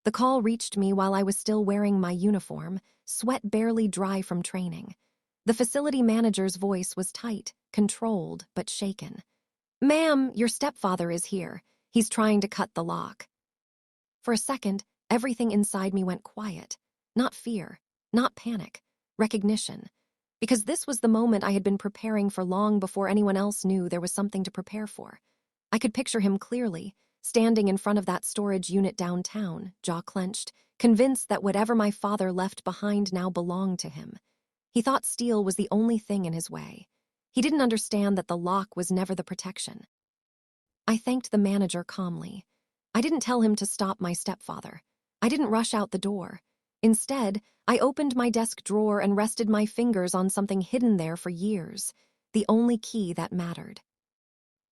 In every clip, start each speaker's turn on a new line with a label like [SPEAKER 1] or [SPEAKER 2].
[SPEAKER 1] The call reached me while I was still wearing my uniform, sweat barely dry from training. The facility manager's voice was tight, controlled, but shaken. "Ma'am, your stepfather is here. He's trying to cut the lock." For a second, everything inside me went quiet. Not fear, not panic, recognition. Because this was the moment I had been preparing for long before anyone else knew there was something to prepare for. I could picture him clearly, standing in front of that storage unit downtown, jaw clenched, convinced that whatever my father left behind now belonged to him. He thought steel was the only thing in his way. He didn't understand that the lock was never the protection. I thanked the manager calmly. I didn't tell him to stop my stepfather. I didn't rush out the door. Instead, I opened my desk drawer and rested my fingers on something hidden there for years, the only key that mattered.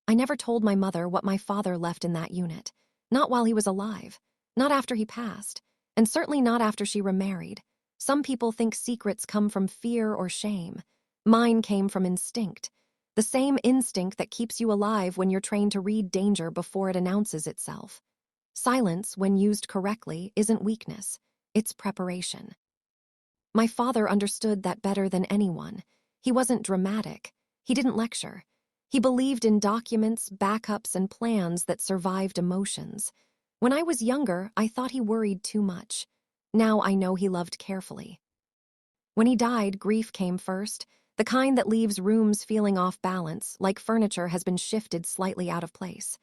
[SPEAKER 1] I never told my mother what my father left in that unit, not while he was alive, not after he passed, and certainly not after she remarried. Some people think secrets come from fear or shame. Mine came from instinct, the same instinct that keeps you alive when you're trained to read danger before it announces itself. Silence, when used correctly, isn't weakness, it's preparation. My father understood that better than anyone. He wasn't dramatic. He didn't lecture. He believed in documents, backups, and plans that survived emotions. When I was younger, I thought he worried too much. Now I know he loved carefully. When he died, grief came first, the kind that leaves rooms feeling off balance, like furniture has been shifted slightly out of place.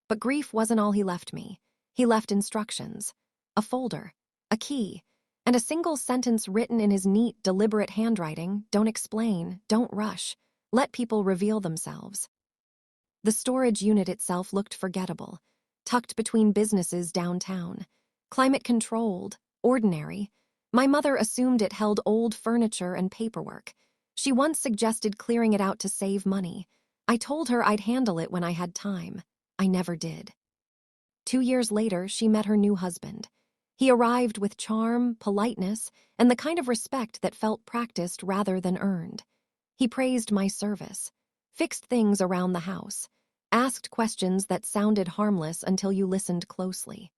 [SPEAKER 1] But grief wasn't all he left me. He left instructions, a folder, a key, and a single sentence written in his neat, deliberate handwriting: "Don't explain, don't rush, let people reveal themselves." The storage unit itself looked forgettable, tucked between businesses downtown. Climate-controlled, ordinary. My mother assumed it held old furniture and paperwork. She once suggested clearing it out to save money. I told her I'd handle it when I had time. I never did. 2 years later, she met her new husband. He arrived with charm, politeness, and the kind of respect that felt practiced rather than earned. He praised my service, fixed things around the house, asked questions that sounded harmless until you listened closely.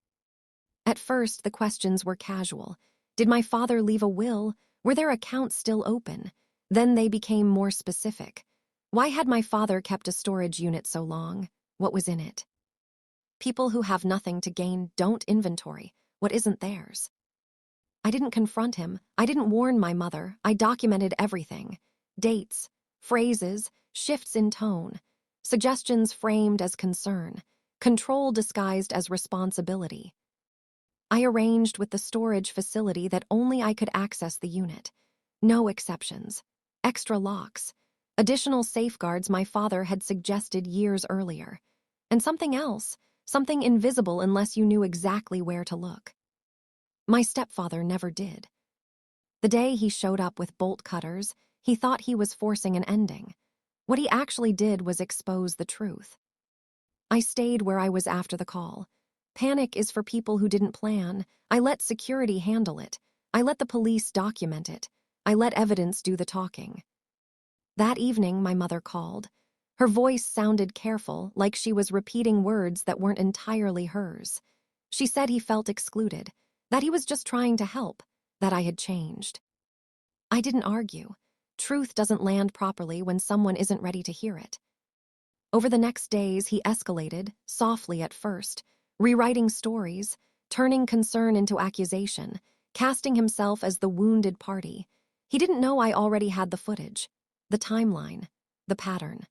[SPEAKER 1] At first, the questions were casual. Did my father leave a will? Were their accounts still open? Then they became more specific. Why had my father kept a storage unit so long? What was in it? People who have nothing to gain don't inventory what isn't theirs. I didn't confront him. I didn't warn my mother. I documented everything. Dates, phrases, shifts in tone, suggestions framed as concern, control disguised as responsibility. I arranged with the storage facility that only I could access the unit. No exceptions. Extra locks. Additional safeguards my father had suggested years earlier. And something else. Something invisible unless you knew exactly where to look. My stepfather never did. The day he showed up with bolt cutters, he thought he was forcing an ending. What he actually did was expose the truth. I stayed where I was after the call. Panic is for people who didn't plan. I let security handle it. I let the police document it. I let evidence do the talking. That evening, my mother called. Her voice sounded careful, like she was repeating words that weren't entirely hers. She said he felt excluded, that he was just trying to help, that I had changed. I didn't argue. Truth doesn't land properly when someone isn't ready to hear it. Over the next days, he escalated, softly at first, rewriting stories, turning concern into accusation, casting himself as the wounded party. He didn't know I already had the footage, the timeline, the pattern.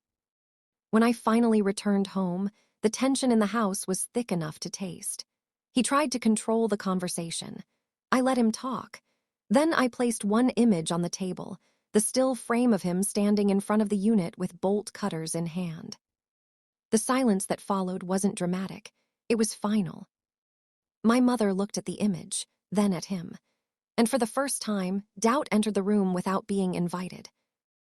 [SPEAKER 1] When I finally returned home, the tension in the house was thick enough to taste. He tried to control the conversation. I let him talk. Then I placed one image on the table, the still frame of him standing in front of the unit with bolt cutters in hand. The silence that followed wasn't dramatic. It was final. My mother looked at the image, then at him. And for the first time, doubt entered the room without being invited.